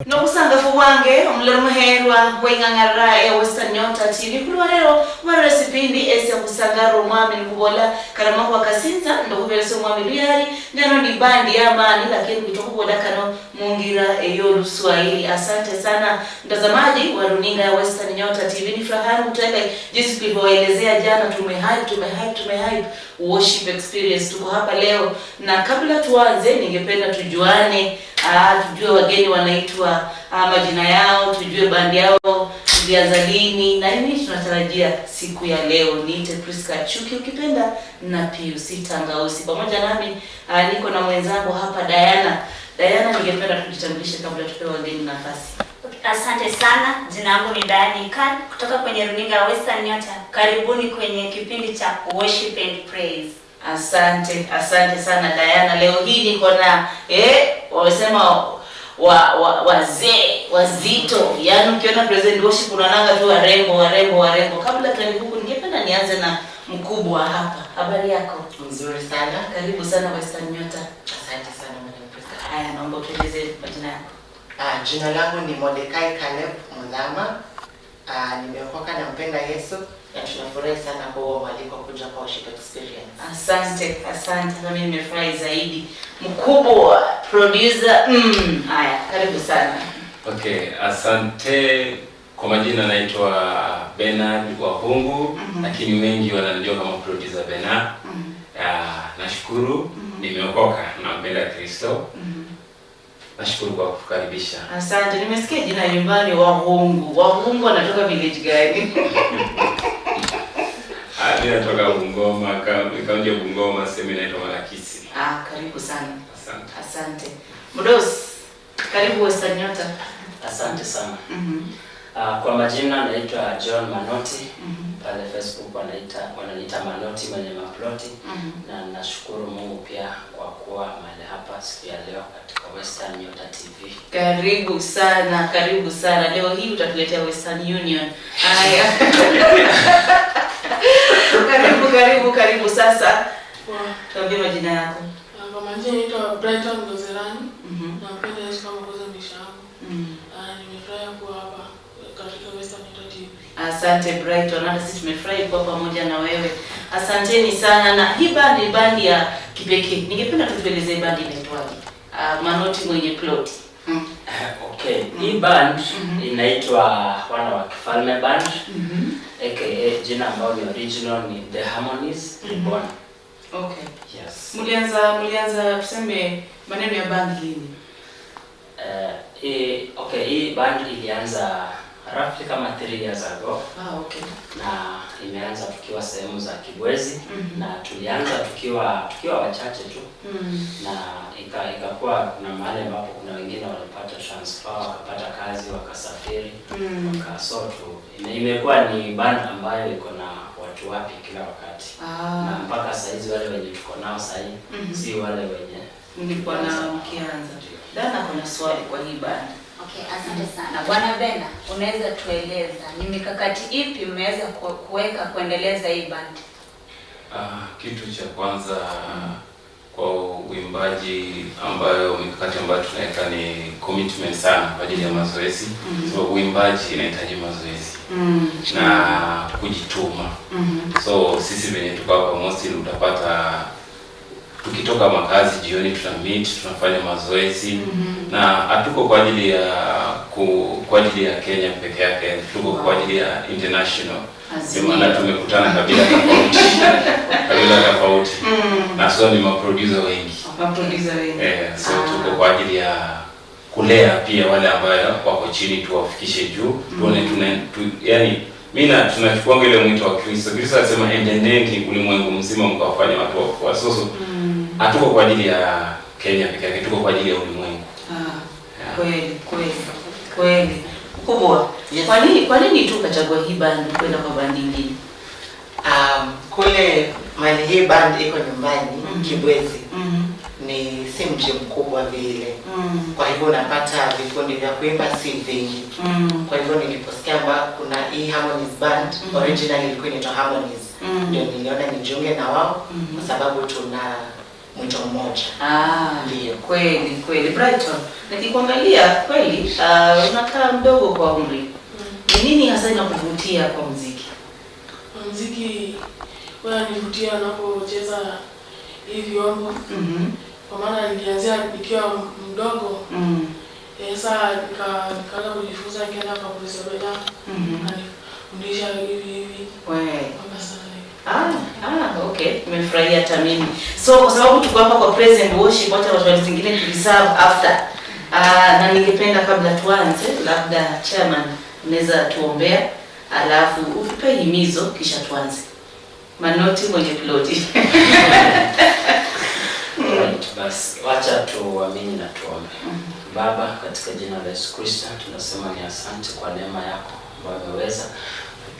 No usangafu wange omulumuherwa wengangara ya Western Nyota TV kulwarero mara sipindi esi Khusangalile Omwami nkubola karama kwa kasinza ndo kuberese Omwami Luhya ndano ni bandi ya mani lakini bitokubola kano mungira eyo Luswahili. Asante sana mtazamaji wa runinga ya Western Nyota TV, ni furaha kutaka jinsi tulivyoelezea jana, tumehype worship experience. Tuko hapa leo na kabla tuanze ningependa tujuane, tujue wageni wanaitwa majina yao, tujue bandi yao ilianza lini na nini tunatarajia siku ya leo. Niite Priska Chuki ukipenda na Pius Tangausi. Pamoja nami niko na mwenzangu hapa Diana. Diana, ningependa tujitambulishe kabla tupewe wageni nafasi. Asante sana. Jina langu ni Diana Khan kutoka kwenye runinga ya Western Nyota. Karibuni kwenye kipindi cha Worship and Praise. Asante sana Diana. Leo hii niko na wamesema wazee wazito. Yaani ukiona present worship unaananga tu warembo. Kabla tuende huko ningependa nianze na mkubwa hapa. Habari yako? Nzuri sana. Karibu sana Western Nyota. Asante sana Madam Priska. Haya, naomba tueleze majina yako. Jina langu ni Mordekai Caleb Mulama. Nimeokoka na mpenda Yesu na tunafurahi sana kwa mwaliko kuja kwa worship experience. Asante. Mimi nimefurahi zaidi. Mkubwa producer. Haya, karibu sana. Okay, asante. Kwa majina naitwa Bernard Wahungu, lakini wengi wananijua kama producer Bernard. Nashukuru nimeokoka na mpenda Kristo. Nashukuru kwa kukaribisha. Asante. Nimesikia jina nyumbani Wahungu. Wahungu anatoka village gani? Mimi natoka Bungoma, kaunti ya Bungoma, sehemu inaitwa Malakisi. Karibu sana. Asante. Mdosi, karibu Western Nyota. Asante sana. Kwa majina naitwa John Manoti. Pale Facebook wananiita Manoti mwenye maploti. Na nashukuru Mungu pia kwa kuwa mahali hapa siku ya leo katika Western Nyota TV. Karibu sana. Leo hii utatuletea Western Union. Haya. Karibu sasa. Tuambie majina yako. Kwa majina naitwa Brighton Gozerani. Na mpenda Yesu kama koza maisha yangu. Nimefurahi kuwa hapa katika Western Nyota TV. Asante Brighton, hata sisi tumefurahi kuwa pamoja na wewe. Asanteni sana. Na hii bandi ya kipekee. Ningependa tuelezee bandi inaitwaje? Manoti mwenye plot. Okay, hii band inaitwa Wana wa Kifalme Band. AKA jina ambalo ni original ni The Harmonize. Okay. Yes. Mulianza tuseme maneno ya band lini? Hii band ilianza roughly kama 3 years ago. Okay. Na imeanza tukiwa sehemu za Kibwezi. Na tulianza tukiwa wachache tu. Na ikakuwa kuna mahali ambapo kuna wengine walipata transfer, wakapata kazi, wakasafiri. Imekuwa ni band ambayo iko na watu wapi kila wakati. Na mpaka saizi wale wenye tuko nao saizi si wale wenye nilikuwa nao mkianza. Dana, kuna swali kwa hii band. Okay, asante sana. Bwana Bena, unaweza tueleza ni mikakati ipi mmeweza kuweka kuendeleza hii band? Kitu cha kwanza kwa uimbaji mikakati ambayo tunaweka ni commitment sana kwa ajili ya mazoezi. So uimbaji inahitaji mazoezi na kujituma. So sisi venye tuko hapa mostly utapata tukitoka makazi jioni tunafanya mazoezi na hatuko kwa ajili ya Kenya peke yake, tuko kwa ajili ya international. Maana tumekutana kabila tofauti. Na so ni maproducer wengi. So tuko kwa ajili ya kulea pia wale ambao wako chini tuwafikishe juu. Yaani tunachukua ile mwito wa Kristo. Kristo anasema enendeni ulimwengu mzima mkawafanye watu wafuasi. Hatuko kwa ajili ya Kenya peke yake, tuko kwa ajili ya ulimwengu. Kweli. Kubwa. Yes. Kwa nini tu kachagua hii band kwenda kwa band nyingine? Kule mali hii band iko nyumbani Kibwezi. Ni si mji mkubwa vile. Kwa hivyo unapata vikundi vya kuimba si vingi. Kwa hivyo niliposikia kuna hii Harmonize band, originally ilikuwa inaitwa Harmonize. Ndio niliona nijiunge na wao kwa sababu tuna mwito mmoja. Ndio. Kweli Brighton. Nikikuangalia kweli unakaa mdogo kwa umri. Ni nini hasa inakuvutia kwa muziki? Muziki nivutia napocheza hivi vyombo. Kwa maana nilianzia nikiwa mdogo. Sasa nikaanza kujifunza nikaenda kwa polisi baba. Kanifundisha hivi. Okay. Nimefurahia hata mimi. So kwa sababu tuko hapa kwa present worship, wacha watu wengine tuliserve after. Na ningependa kabla tuanze, labda chairman unaweza tuombea, alafu utupe himizo kisha tuanze. Manoti mwenye ploti. Basi wacha tuamini na tuombe. Baba, katika jina la Yesu Kristo tunasema ni asante kwa neema yako ambayo umeweza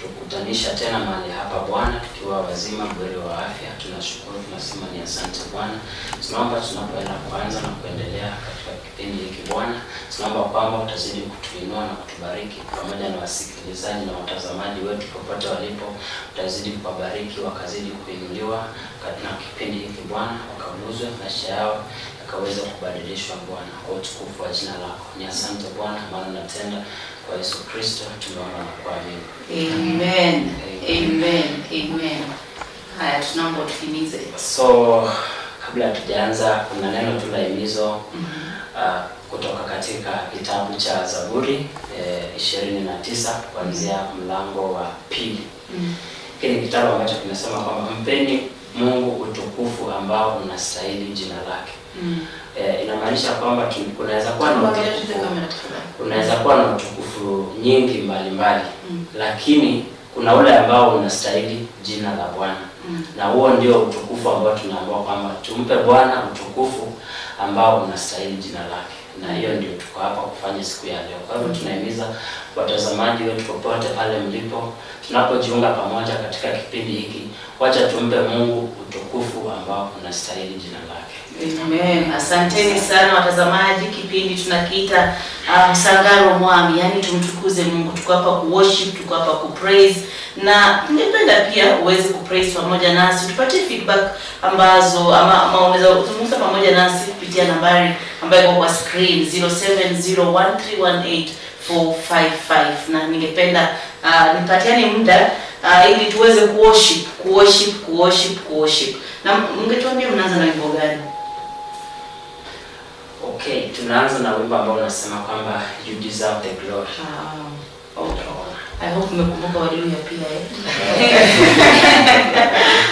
tukutanisha tena mahali hapa Bwana, tukiwa wazima bweri wa afya. Tunashukuru, tunasema ni asante Bwana. Tunaomba tunapoenda kuanza na kuendelea katika kipindi hiki Bwana, tunaomba kwamba utazidi kutuinua na kutubariki pamoja na wasikilizaji na watazamaji wetu popote walipo. Utazidi kuwabariki, wakazidi kuinuliwa katika kipindi hiki Bwana, wakaguzwe maisha yao yakaweza kubadilishwa Bwana, kwa utukufu wa jina lako. Ni asante Bwana, maana unatenda. Kwa Yesu Kristo tunaomba na kuamini. Amen. Haya, tunaomba tutimize. So kabla hatujaanza, kuna neno tu la himizo kutoka katika kitabu cha Zaburi 29 kuanzia mlango wa 2. Hiki ni kitabu ambacho kinasema kwamba mpeni Mungu utukufu ambao unastahili jina lake. Inamaanisha kwamba kunaweza kuwa na utukufu nyingi mbalimbali, lakini kuna ule ambao unastahili jina la Bwana. Na huo ndio utukufu ambao tunaambiwa kwamba tumpe Bwana utukufu ambao unastahili jina lake. Na hiyo ndio tuko hapa kufanya siku ya leo. Kwa hivyo tunahimiza watazamaji wetu popote pale mlipo, tunapojiunga pamoja katika kipindi hiki, wacha tumpe Mungu utukufu ambao unastahili jina lake. Amen. Asanteni sana watazamaji. Kipindi tunakiita Khusangalile Omwami, yani tumtukuze Mungu. Tuko hapa ku worship, tuko hapa ku praise, na ningependa pia uweze ku praise pamoja nasi. Tupatie feedback ambazo ama unaweza kuzungumza pamoja nasi kupitia nambari ambayo iko kwa screen 0701318455, na ningependa nipatiane muda ili tuweze kuworship. Na mngetuambia mnaanza na wimbo gani? Okay, tunaanza na wimbo ambao unasema kwamba you deserve the glory. Okay. I hope mmekumbuka wa Luhya pia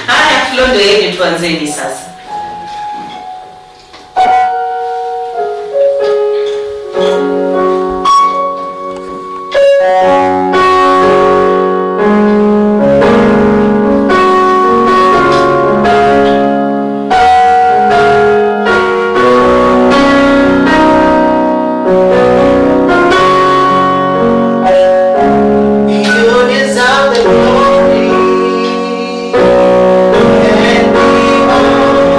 Haya, Flondo yeye tuanzeni sasa. The glory and the honor.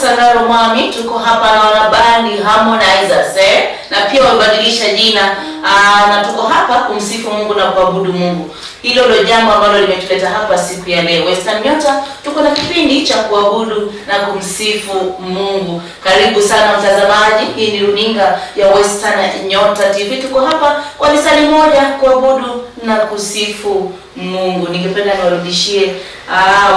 Khusangalile Omwami, tuko hapa na wanabandi Harmonize, na pia wamebadilisha jina, na tuko hapa kumsifu Mungu na kuabudu Mungu. Hilo ndio jambo ambalo limetuleta hapa siku ya leo. Western Nyota tuko na kipindi cha kuabudu na kumsifu Mungu. Karibu sana mtazamaji, hii ni runinga ya Western Nyota TV. Tuko hapa kwa lisali moja kuabudu na kusifu Mungu. Ningependa niwarudishie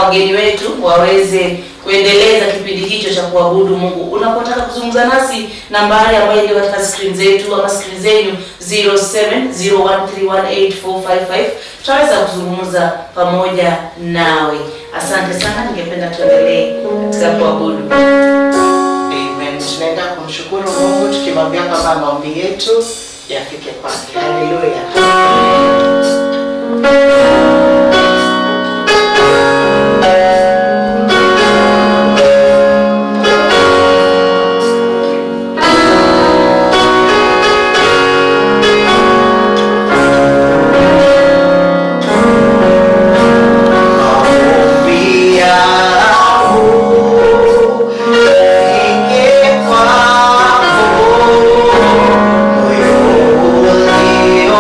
wageni wetu waweze kuendeleza kipindi hicho cha kuabudu Mungu. Unapotaka kuzungumza nasi, nambari ambayo ndio katika screen zetu ama screen zenu 0701318455, tutaweza kuzungumza pamoja nawe. Asante sana, ningependa tuendelee katika kuabudu. Amen. Tunaenda kumshukuru Mungu tukimwambia kwamba maombi yetu yafike kwake. Haleluya. Moyo ulio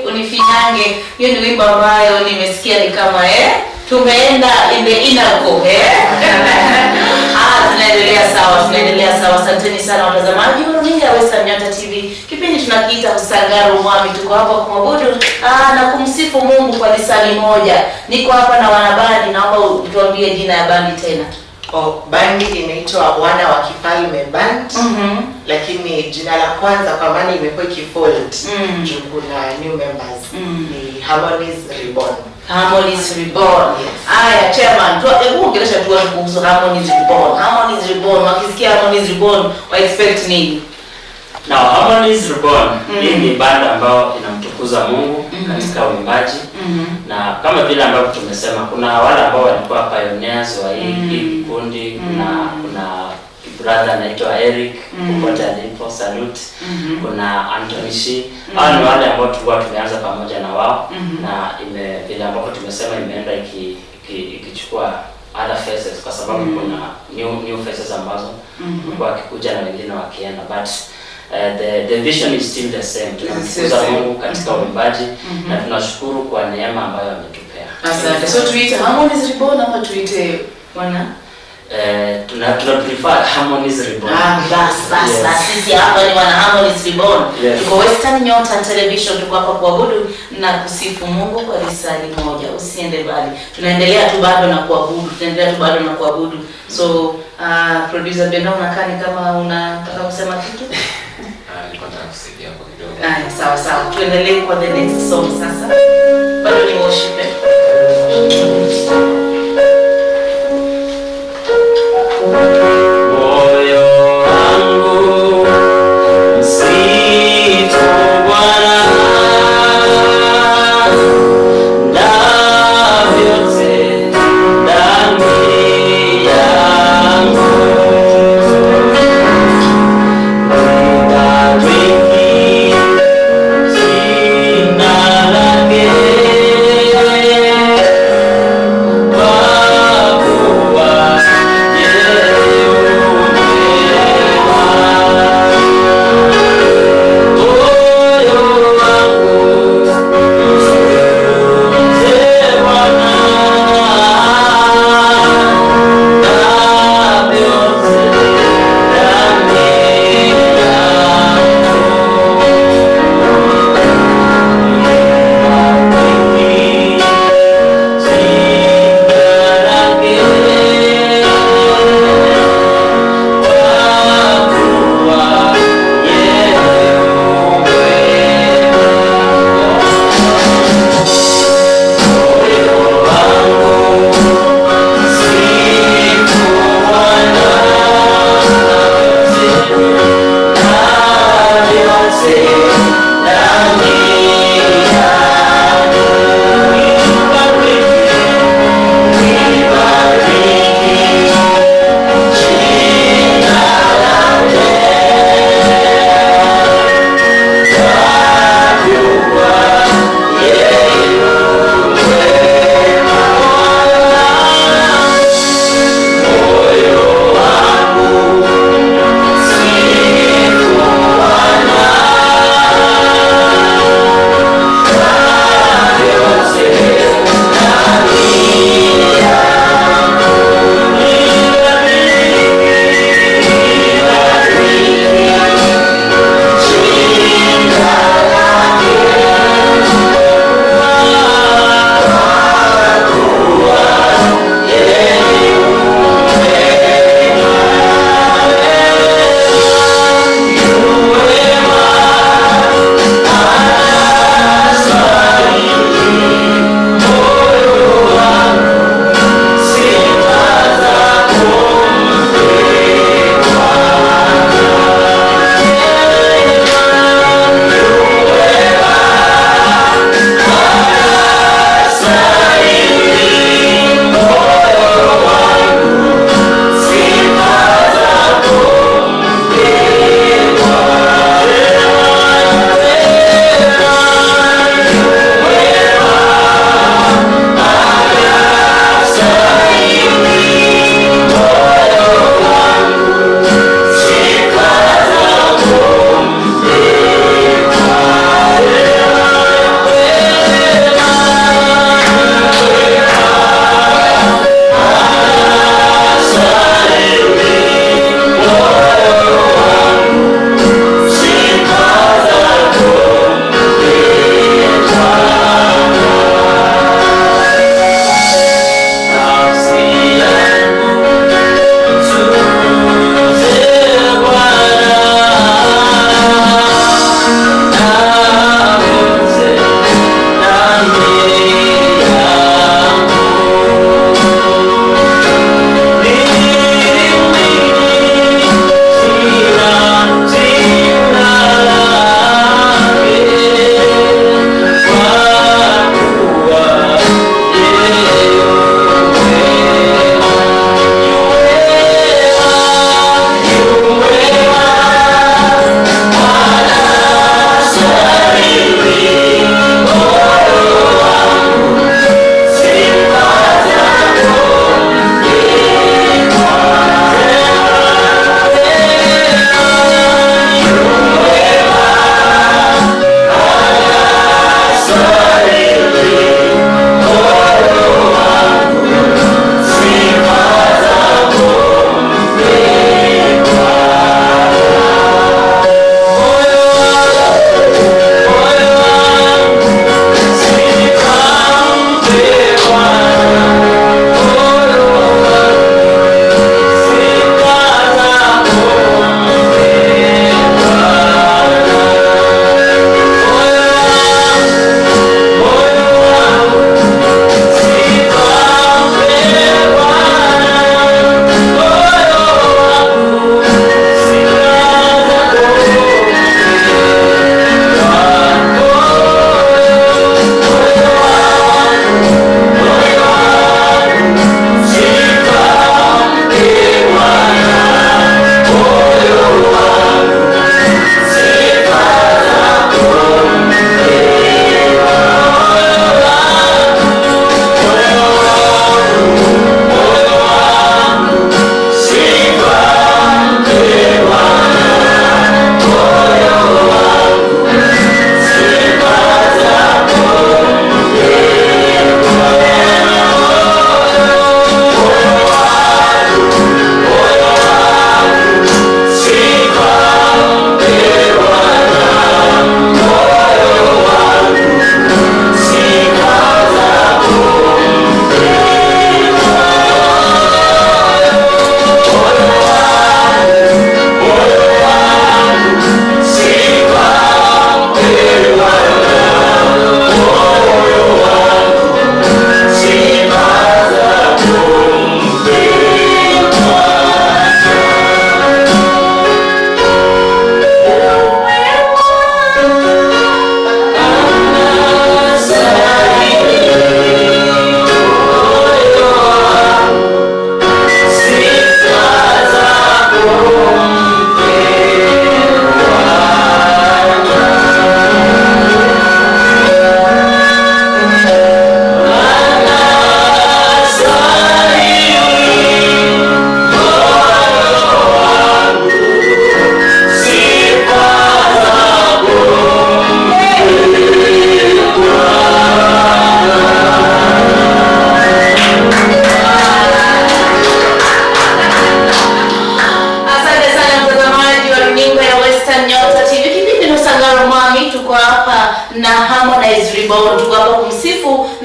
unifinyange. Hiyo ni wimbo ambayo nimesikia ni kama tumeenda in the inner core tunaendelea sawa. Asanteni sana watazamaji wa runinga Western Nyota TV. Kipindi tunakiita Khusangalile Omwami. Tuko hapa kumwabudu na kumsifu Mungu kwa lisali moja. Niko hapa na wanabandi, naomba tuambie jina ya bandi tena. Bandi inaitwa Wana wa Kifalme Band. Lakini jina la kwanza kwa maana imekuwa ikifold. Kuna new members. Ni Harmonize Reborn. Harmonize Reborn. Aya, chairman, hebu ongelesha tu watu kuhusu Harmonize Reborn. Harmonize Reborn, wakisikia Harmonize Reborn, wa expect nini? Now, Harmonize Reborn ni banda ambao inamtukuza Mungu katika uimbaji. Na kama vile ambavyo tumesema, kuna wale ambao walikuwa pioneers wa hii kundi. Kuna brother anaitwa Eric, popote alipo, salute. Kuna Anthony Shi. Hao ni wale ambao tulikuwa tumeanza pamoja na wao. Na vile ambavyo tumesema imeenda ikichukua other faces, kwa sababu kuna new faces ambazo walikuwa wakikuja na wengine wakienda, but the vision is still the same. Tunamtukuza Mungu katika uimbaji na tunashukuru kwa neema ambayo ametupea. Asante. So tuite Harmonize Reborn ama tuite Wana? Tuna prefer Harmonize Reborn. Bas. Sisi hapa ni Wana Harmonize Reborn. Tuko Western Nyota Television, tuko hapa kuabudu na kusifu Mungu kwa risali moja. Usiende mbali. Tunaendelea tu bado na kuabudu. So, producer Beno, unakaa ni kama unataka kusema kitu? Nilikuwa nataka kusaidia kwa kidogo. Sawa. Tuendelee kwa the next song sasa. Bado ni worship. Yeah.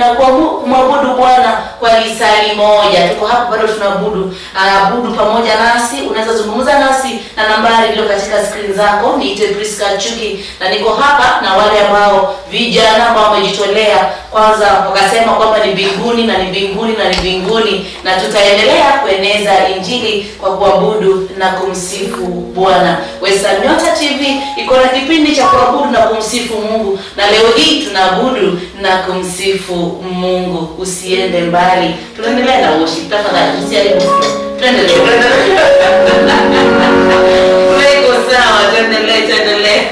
na kumwabudu Bwana kwa lisali moja. Tuko hapa bado tunaabudu. Abudu pamoja nasi, unaweza zungumza nasi na nambari iliyo katika screen zako. Niite Priska Chuki na niko hapa na wale ambao vijana ambao wamejitolea kwanza wakasema kwamba ni mbinguni na ni mbinguni na ni mbinguni, na tutaendelea kueneza injili kwa kuabudu na kumsifu Bwana. Western Nyota TV iko na kipindi cha kuabudu na kumsifu Mungu, na leo hii tunaabudu na kumsifu Mungu. Usiende mbali, tunaendelea na worship. Tafadhali usiharibu. Tuendelee. Tuko sawa, tuendelee.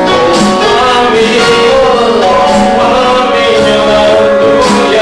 Omwami, Omwami, Luhya.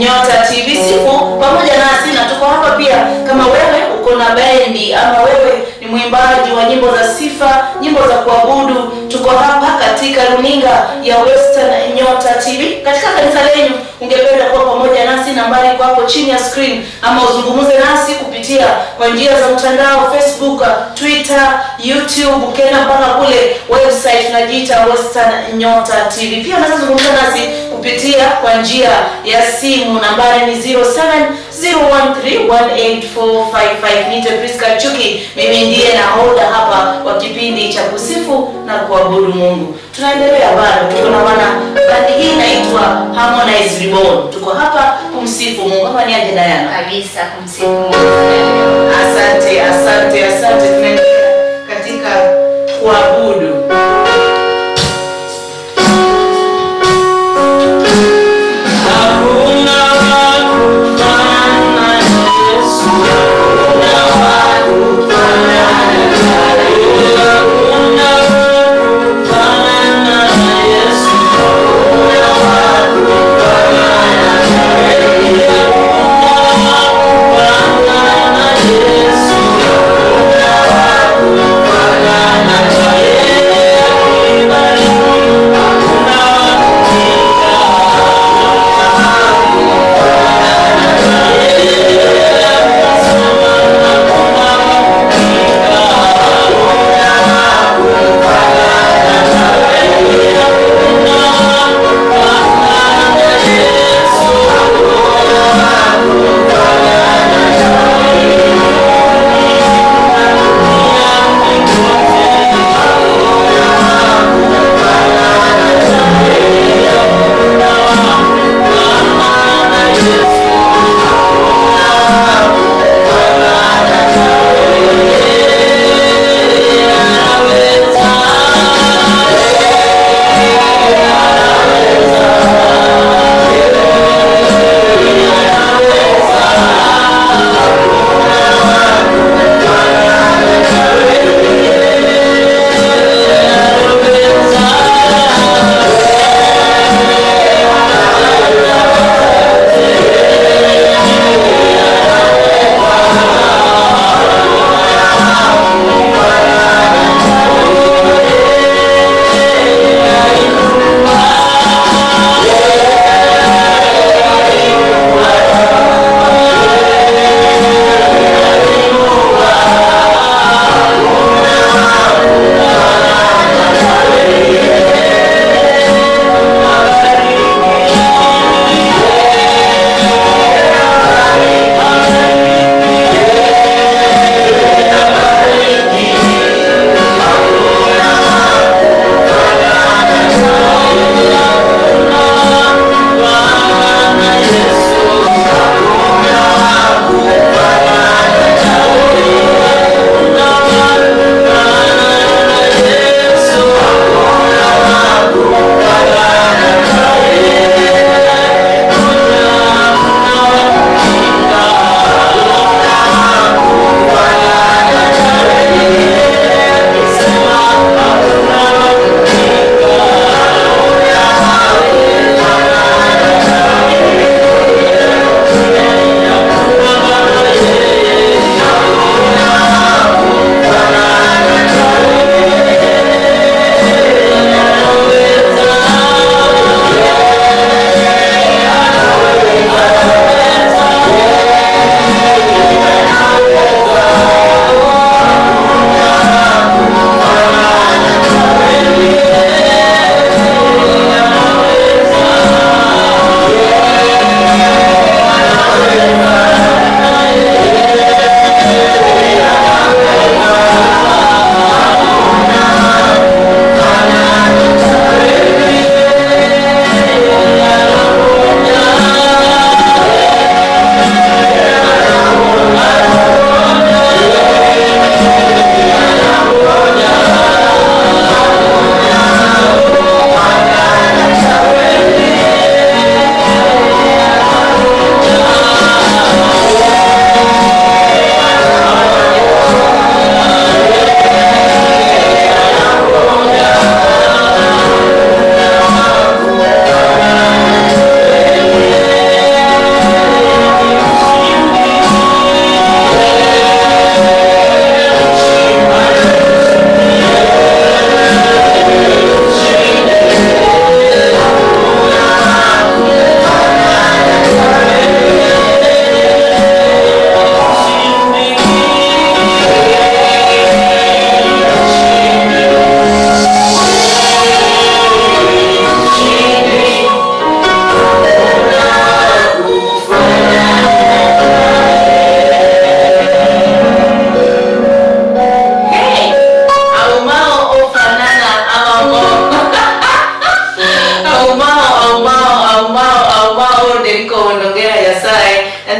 Nyota TV. Sifu pamoja nasi, na tuko hapa pia kama wewe uko na bendi ama wewe ni mwimbaji wa nyimbo za sifa, nyimbo za kuabudu. Tuko hapa katika runinga ya Western Nyota TV. Katika kanisa lenu ungependa kuwa pamoja nasi, nambari iko hapo chini ya screen, ama uzungumuze nasi kupitia kwa njia za mtandao, Facebook, Twitter, YouTube, kena mpaka kule website tunajiita Western Nyota TV. Pia unaweza kuzungumza nasi kupitia kwa njia ya simu, nambari ni 0701318455. Nite Priska Chuki, mimi ndiye nahodha hapa wa kipindi cha kusifu na kuabudu Mungu. Tunaendelea bado, tuko na bandi hii inaitwa Harmonize Reborn. Tuko hapa kumsifu Mungu. Hapa ni ajenda yana Kabisa kumsifu Mungu. Asante. Tunaendelea katika kuabudu. Yeah.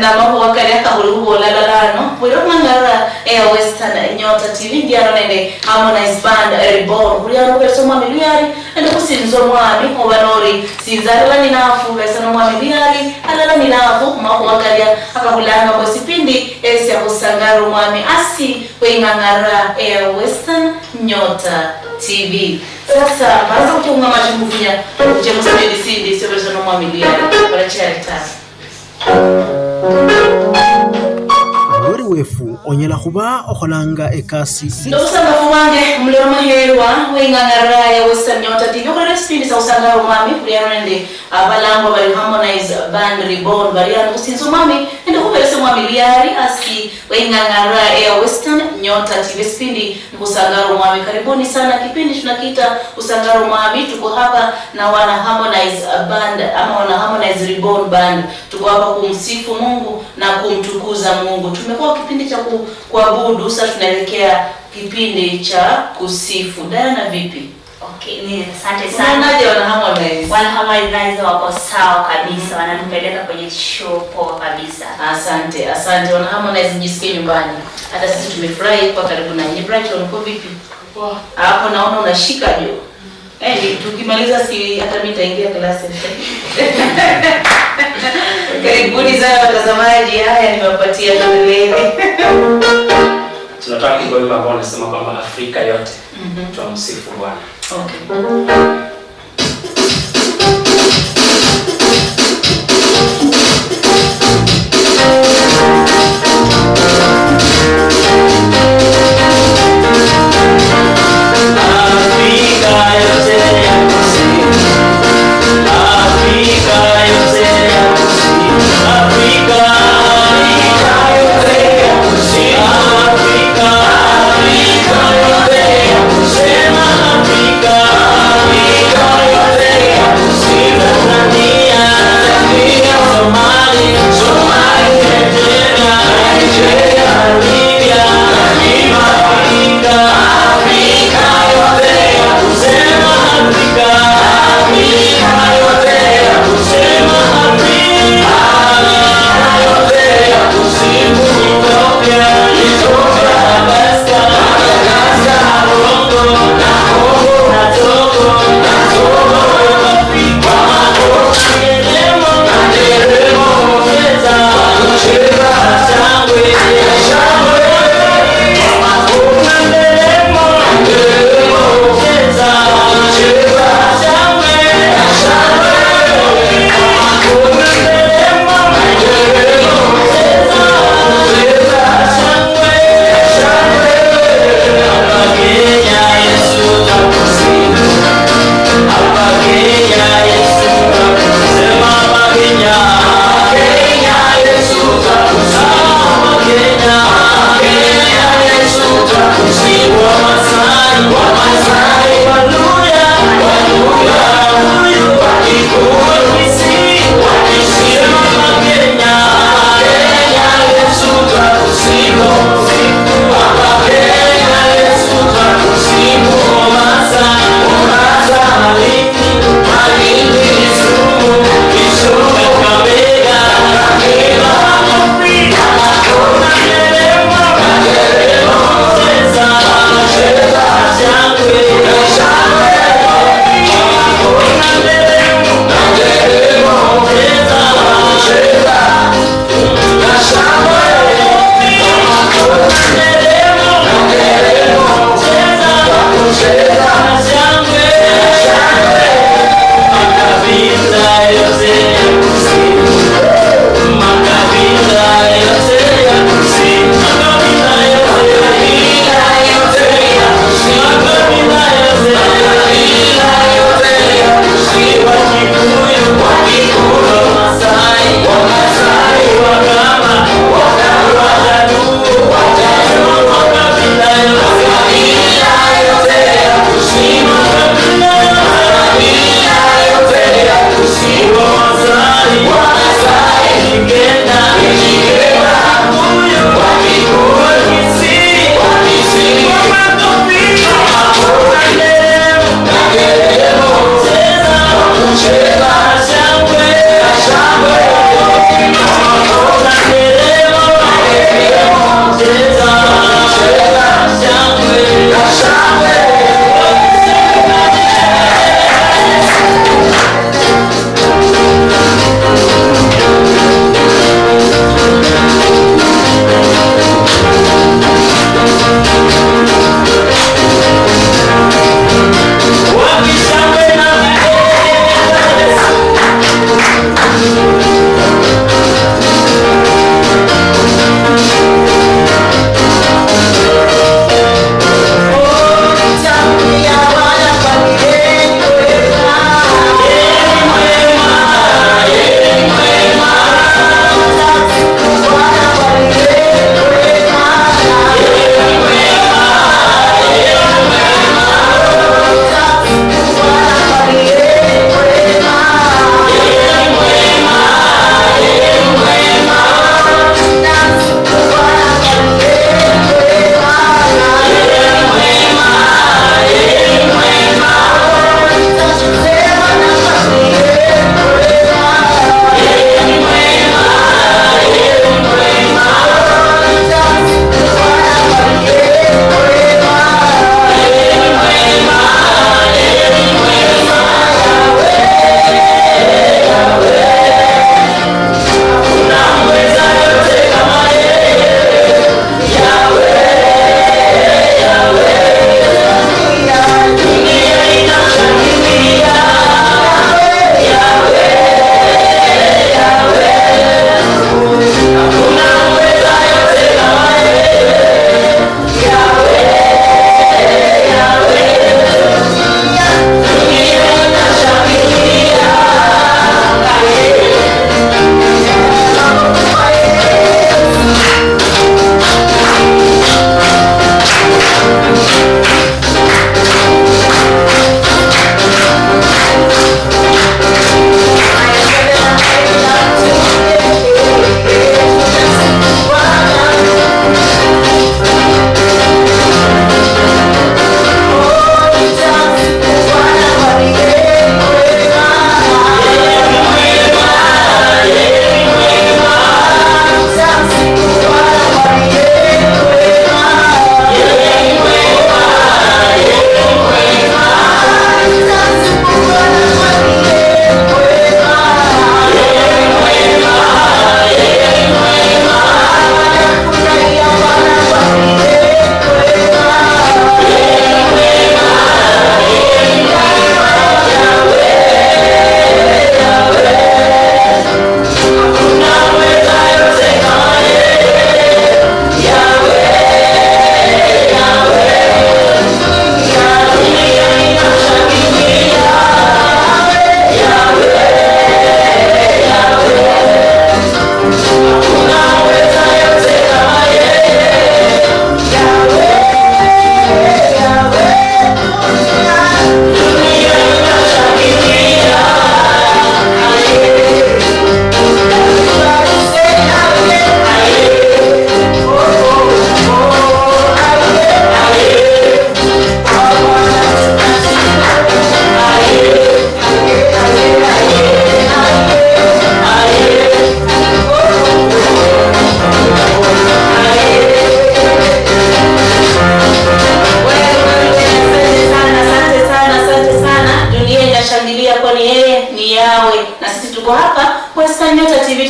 na mambo wakale kahuru la lalano bwiro mangara Western Nyota TV ndiano nende Harmonize band reborn buriano beso Omwami Luhya ndo kusinzo Omwami obanori sinzala ni nafu beso Omwami Luhya alala ni nafu mambo wakale akahulanga kwa sipindi ya Khusangalile Omwami asi wengangara Western Nyota TV. Sasa baada kutunga machumbunya kujemu sabidi sindi sio beso Omwami Luhya para charita Mwori wefu onyela kuba okholanga ekasi ndosanga fuwange mulero maherwa wengangara ya Western Nyota TV kwa resipindi sa Khusangalile Omwami kuliyano nende abalango bali Harmonize band reborn bali ano kusinzo Omwami nende kubelese Omwami Luhya asi wengangara ya Western Nyota TV spindi Khusangalile Omwami. Karibuni sana, kipindi tunakiita Khusangalile Omwami. Tuko hapa na wana Harmonize band ama wana Harmonize reborn band. Tuko hapa kumsifu Mungu na kumtukuza Mungu. Tumekuwa kipindi cha kuabudu, sasa tunaelekea kipindi cha kusifu. Diana vipi? Okay, ni asante sana. Unaonaje wana Harmonize? Wana Harmonize wako sawa kabisa, wanatupeleka kwenye show poa kabisa. Asante wana Harmonize, jisikie nyumbani. Hata sisi tumefurahi kwa karibu na nyinyi. Brighton uko vipi? Poa. Hapo naona unashika juu. Tukimaliza si hata mimi nitaingia klasi. Karibuni sana watazamaji, haya nimewapatia kelele. Tunataka kuimba ambao nasema kwamba Afrika yote tumsifu Bwana. Okay. Africa,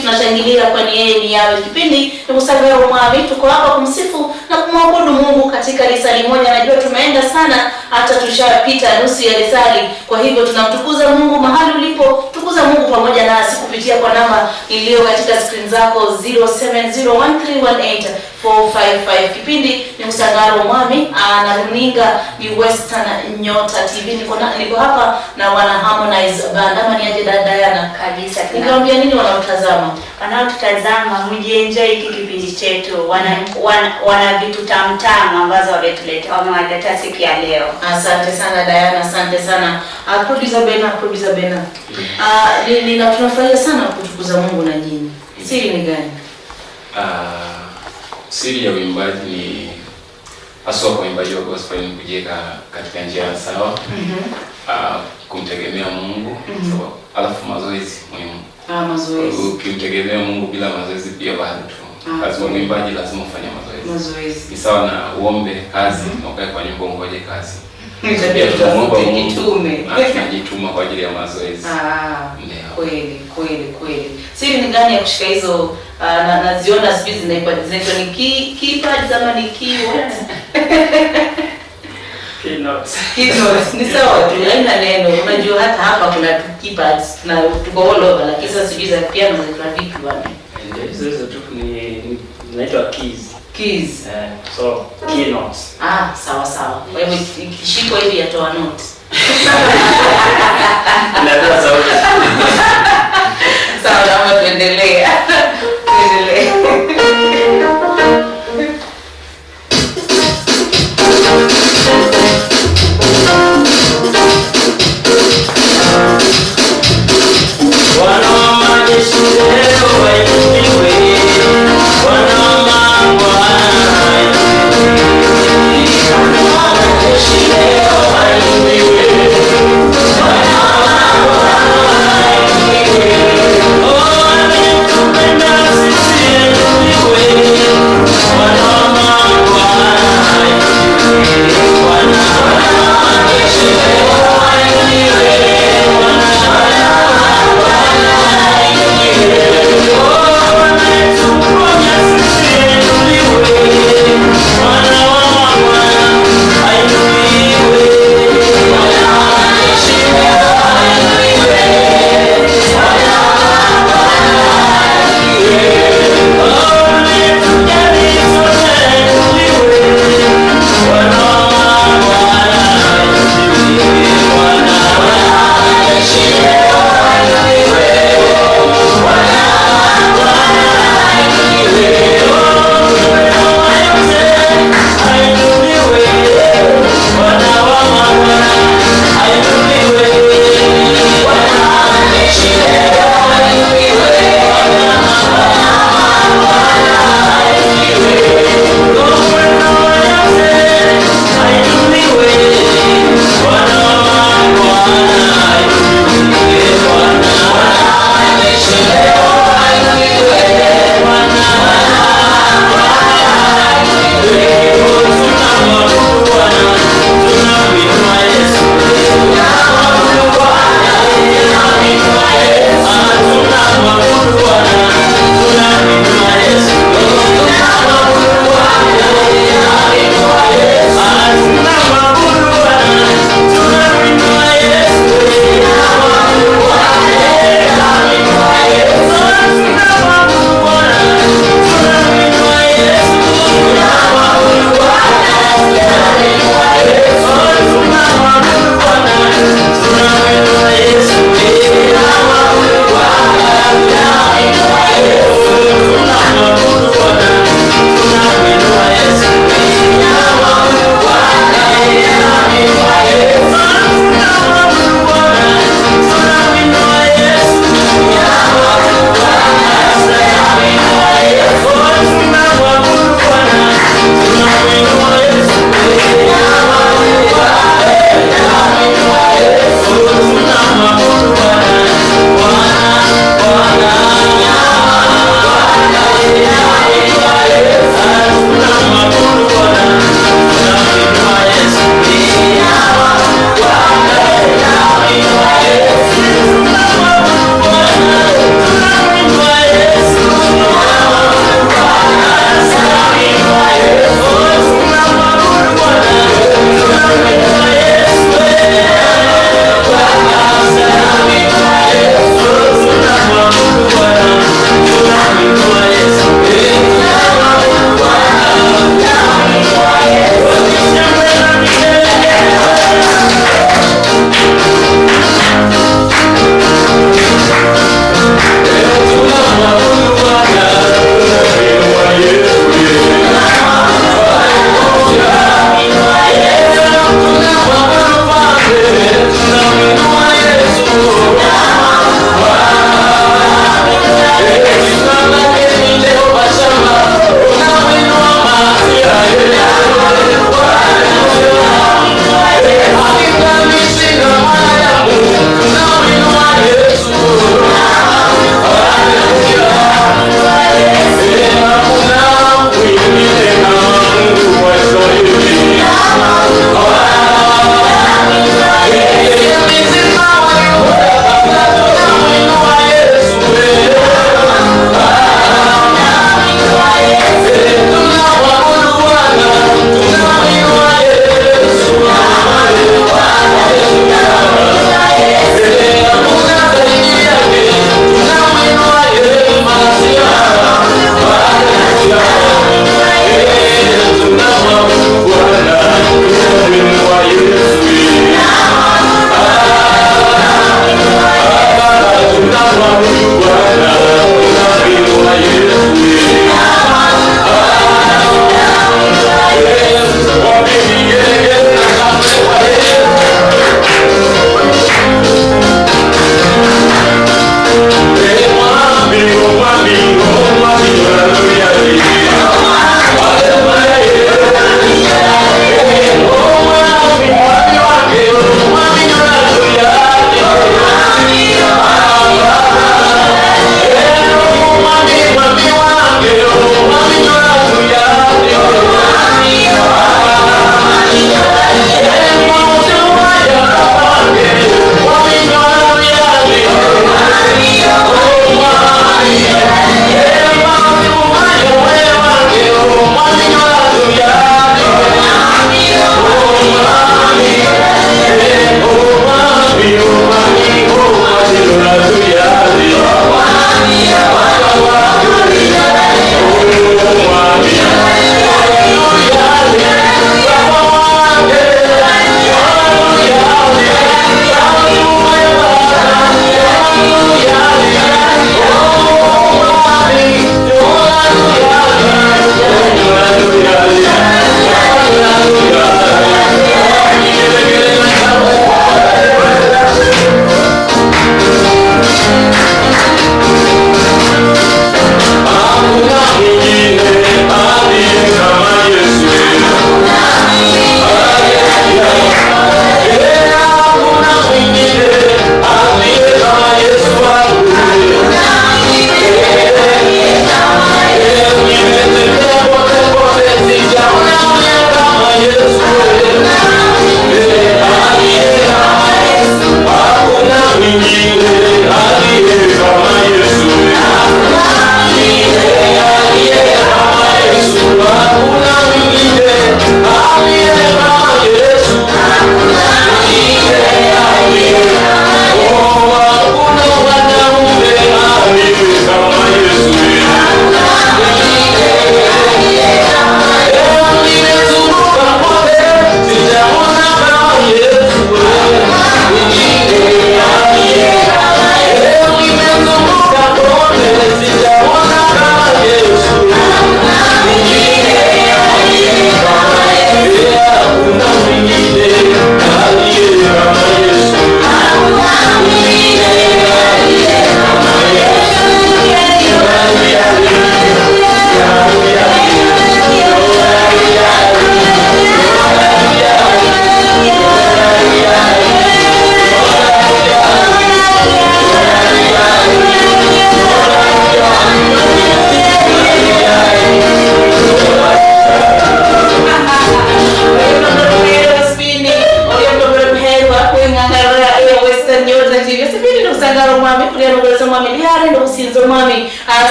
tunashangilia kwani yeye ni yawe. Kipindi ni Khusangalile Omwami, tuko hapa kumsifu na kumwabudu Mungu katika risali moja. Najua tumeenda sana, hata tushapita nusu ya risali. Kwa hivyo tunamtukuza Mungu mahali ulipo. Tukuza Mungu pamoja nasi kupitia kwa namba iliyo katika screen zako 0701318455. Kipindi ni Khusangalile Omwami, na runinga ni Western Nyota TV. Niko hapa na wana Harmonize band. Ama ni aje Diana? Kabisa. Nikamwambia nini wanaotazama? Wanaotazama mjienjoy hiki kipindi chetu. Wana vitu tamtamu ambazo wamewaletea siku ya leo. Asante sana Diana, asante sana. Producer Bena. Tunafurahia sana kutukuza Mungu na nyinyi. Siri ni gani? Siri ya uimbaji ni haswa kwa uimbaji wa gospel ni kujiweka katika njia sawa. Kumtegemea Mungu, alafu mazoezi muhimu. Mazoezi. Ukimtegemea Mungu bila mazoezi pia bado tu Lazima mwimbaji lazima ufanye mazoezi. Ni sawa na uombe kazi na ukae kwa nyumba ungoje kazi. Pia tunaomba tunajituma kwa ajili ya mazoezi. Kweli. Siri ni gani ya kushika hizo naziona sijui zinaitwa ni keypad ama ni keywords? Keynotes. Ni sawa tu, haina neno. Unajua hata hapa kuna keypads na tuko all over, lakini sasa sijui za piano zinaitwa vipi bwana? Ndio hizo tu ni zinaitwa keys. So keynotes. Sawa. Kwa hivyo ikishikwa hivi yatoa note. Natoa sauti. Sawa, naomba tuendelee.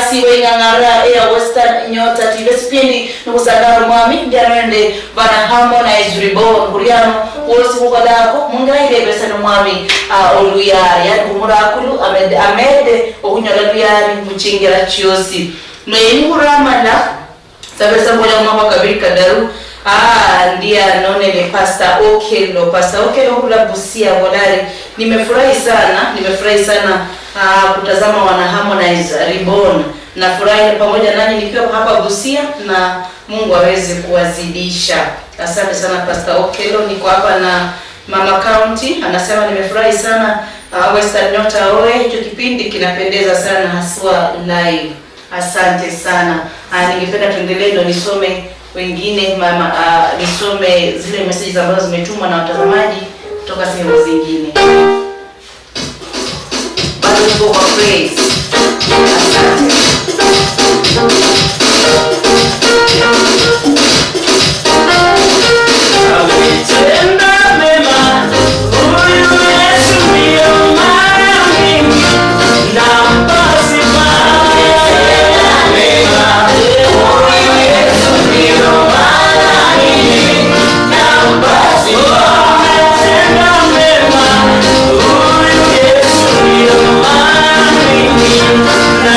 basi wengangara ya Western Nyota TV spindi Khusangalile Omwami ndianende bana Harmonize Reborn kuriano wosi mukolako mungaile besana Omwami Luhya yani kumurakulu amede okunyola Luhya muchingira chiosi mweni kuramala sabesa moja mama kabiri kadaru ndia none ni Pastor Okelo kula Busia Bolari. Nimefurahi sana kutazama wana Harmonize Reborn. Nafurahi pamoja nanyi nikiwa hapa Busia na Mungu aweze kuwazidisha. Asante sana Pastor Okelo, niko hapa na Mama County anasema nimefurahi sana Western Nyota hicho kipindi kinapendeza sana haswa live. Asante sana. Ningependa tuendelee ndo nisome wengine mama nisome zile messages ambazo zimetumwa na watazamaji kutoka sehemu zingine. Bado tuko kwa praise. Asante. Na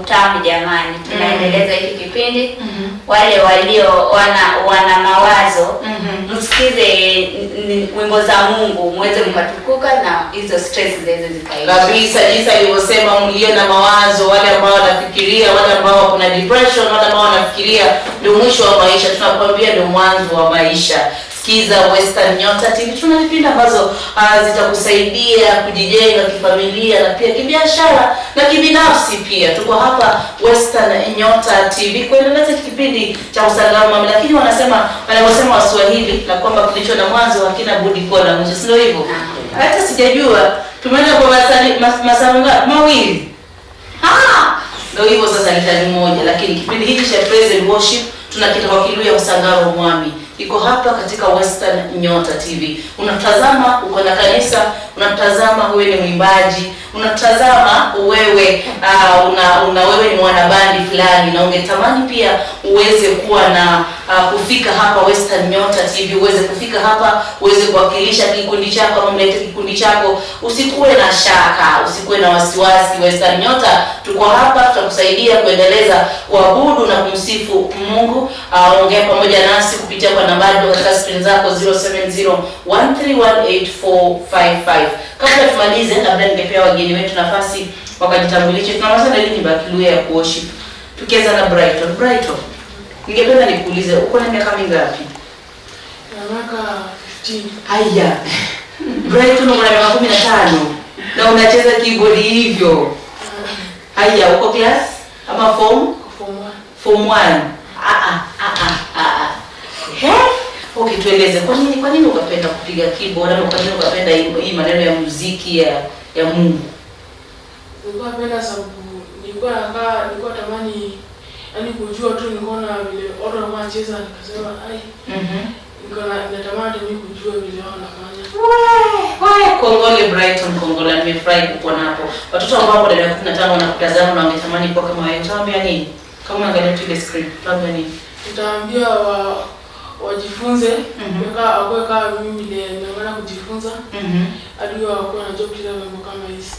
utamu jamani. Tunaendeleza hiki kipindi. Wale walio wana mawazo, msikize wimbo za Mungu, muweze mkatukuka na hizo stress zile zikaisha. Kabisa, jinsi alivyosema, mlio na mawazo, wale ambao wanafikiria, wale ambao kuna depression, wale ambao wanafikiria ndio mwisho wa maisha, tunakwambia ndio mwanzo wa maisha. Sikiza Western Nyota TV. Tuna vipindi ambazo zitakusaidia kujijenga kifamilia na pia kibiashara na kibinafsi pia. Tuko hapa Western Nyota TV kuendeleza kipindi cha Khusangalile Omwami, lakini wanavyosema Waswahili na kwamba kilicho na mwanzo hakina budi kuwa na mwisho. Sio hivyo? Hata sijajua tumeenda kwa masaa mawili. Ndio hivyo sasa, ni moja, lakini kipindi hiki cha praise and worship tunakita kwa Luhya Khusangalile Omwami. Iko hapa katika Western Nyota TV. Unatazama uko na kanisa, unatazama wewe ni mwimbaji, unatazama wewe wewe ni mwanabandi fulani na ungetamani pia uweze kuwa na kufika hapa Western Nyota TV, uweze kufika hapa, uweze kuwakilisha kikundi chako ama mlete kikundi chako. Usikuwe na shaka, usikuwe na wasiwasi. Western Nyota tuko hapa, tutakusaidia kuendeleza kuabudu na kumsifu Mungu. Ongea pamoja nasi kupitia kwa nambari katika screen zako 0701318455. Kabla tumalize, labda ningepea wageni wetu nafasi wakajitambulishe. Tunamaliza na hili ni Luhya ya worship. Tukianza na Brighton. Ningependa nikuulize, uko na miaka mingapi? Na miaka 15. Haya. Brighton uko na miaka 15 na unacheza keyboard hivyo. Haya, uko class ama form 1? Okay, tueleze kwa nini ukapenda kupiga keyboard ama kwa nini ukapenda hii maneno ya muziki ya Mungu? Nilikuwa napenda sababu nilikuwa tamani kujua tu, niliona vile watu wanacheza nikasema natamani mimi kujua vile wanafanya. Kongole Brighton, kongole, nimefurahi kukuona hapo. Watoto ambao kwa dakika 15 wanakutazama na wangetamani kuwa kama wewe, utawaambia nini? Kama angalia tu ile screen, utawaambia nini? Nitaambia wajifunze, kama mimi ndio nimeanza kujifunza. Hadi wako na job kila mambo kama hizi.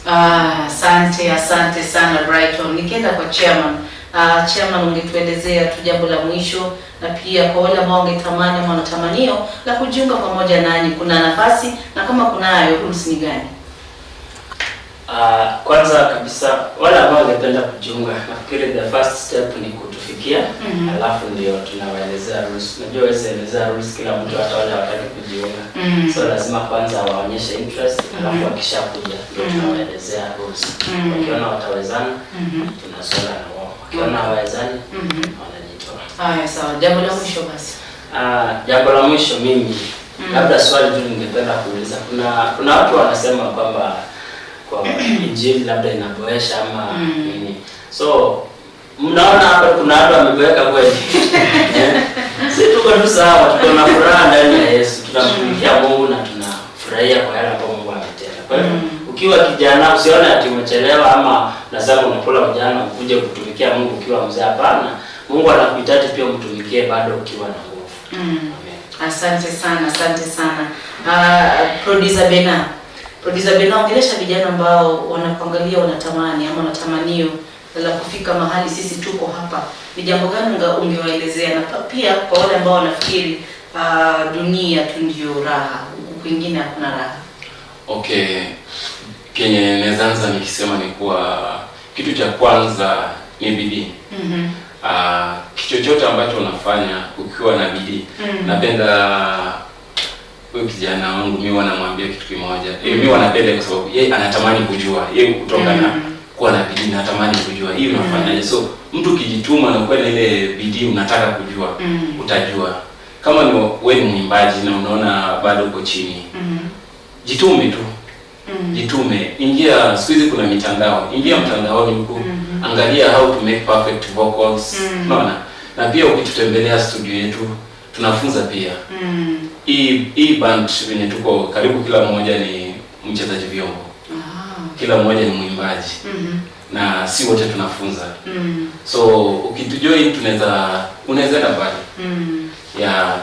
Asante sana Brighton. Nikienda kwa chairman, ungetuelezea tu jambo la mwisho, na pia kwa wale ambao wangetamani ama wanatamanio la kujiunga pamoja nani, kuna nafasi na kama kunayo rules ni gani? Kwanza kabisa wale ambao wangependa kujiunga, nafikiri the first step ni kutufikia, alafu ndio tunawaelezea rules. Unajua wewe elezea rules, kila mtu ataona wataki kujiunga. So lazima kwanza waonyeshe interest, alafu wakishakuja ndio tunawaelezea rules. Wakiona watawezana, tunasonga na wao. Wakiona hawawezani, wanajitoa. Haya, sawa. Jambo la mwisho basi. Jambo la mwisho mimi, labda swali tu ningependa kuuliza. Kuna watu wanasema kwamba kwa injili labda inaboresha ama nini. So mnaona hapa kuna watu wameboeka kweli. Sisi tuko tu sawa, tuko na furaha ndani ya Yesu. Tunamtumikia Mungu na tunafurahia kwa yale ambayo Mungu ametenda. Kwa hiyo ukiwa kijana usione ati umechelewa ama lazima unakula ujana ukuje kutumikia Mungu ukiwa mzee. Hapana. Mungu anakuhitaji pia umtumikie bado ukiwa na nguvu. Amen. Asante sana. Producer Bena, ongelesha vijana ambao wanakuangalia, wanatamani ama wanatamanio la kufika mahali sisi tuko hapa. Ni jambo gani ungewaelezea, na pia kwa wale ambao wanafikiri dunia tu ndio raha, huku kwingine hakuna raha? Okay. Kenye naweza nikisema ni kuwa kitu cha kwanza ni bidii. Chochote ambacho unafanya ukiwa na bidii. Napenda huyo kijana wangu, mimi wanamwambia kitu kimoja. Mimi wanapenda kwa sababu yeye anatamani kujua. Yeye kutoka na kuwa na bidii, anatamani kujua hii unafanyaje. So mtu kijituma na kuwa na ile bidii, unataka kujua, utajua. Kama ni wewe ni mwimbaji na unaona bado uko chini, jitume tu. Jitume. Ingia, siku hizi kuna mitandao. Ingia mtandaoni huko. Angalia how to make perfect vocals. Unaona? Na pia ukitutembelea studio yetu tunafunza pia. Hii band wenye tuko karibu kila mmoja ni mchezaji vyombo. Kila mmoja ni mwimbaji. Na si wote tunafunza. So ukitujoin unaweza na bali. Ya